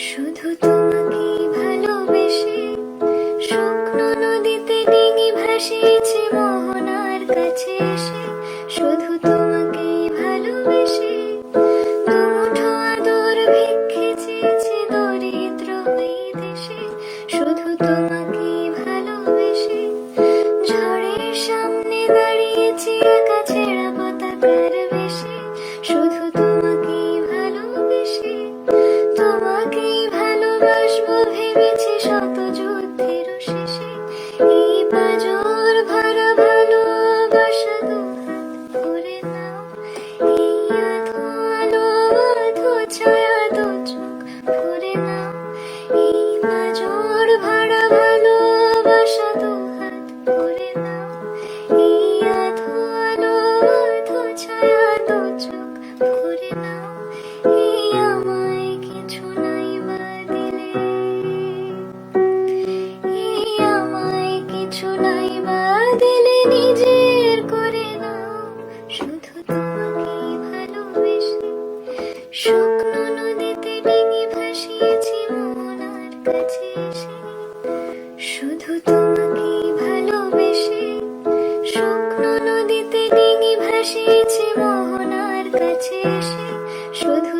শুধু তোমাকে ভালোবেসে শুকনো নদীতে ডিঙি ভাসিয়েছি মোহনার কাছে এসে। শুধু তোমাকে ভালোবেসে দুমুঠো আদর ভিক্ষে চেয়েছি দরিদ্র এই দেশে। শুধু তোমাকে ভালোবেসে ঝড়ের সামনে দাঁড়িয়েছি একা ছেঁড়া পতাকার বেশে। শুধু তোমাকে ভালোবেসে তোমাকেই ভালোবাসবো ভেবেছি শত যুদ্ধের শেষে। এই পাঁজর ভরা ভালোবাসা দুহাত ভরে নাও, এই আধো আলো আধো ছায়া দু চোখ ভরে নাও। এই পাঁজর ভরা ভালোবাসা দুহাত ভরে নাও, এই আধো আলো আধো ছায়া দু চোখ ভরে নাও। এই আমায় কিছু নাই বা দিলে, এই আমায় কিছু নাই বা দিলে নিজের করে নাও। শুধু তোমাকেই ভালোবেসে শুকনো নদীতে ডিঙি ভাসিয়েছি মোহনার কাছে এসে। শুধু তোমাকেই ভালোবেসে শুকনো নদীতে ডিঙি ভাসিয়েছি মোহনার কাছে এসে। শুধু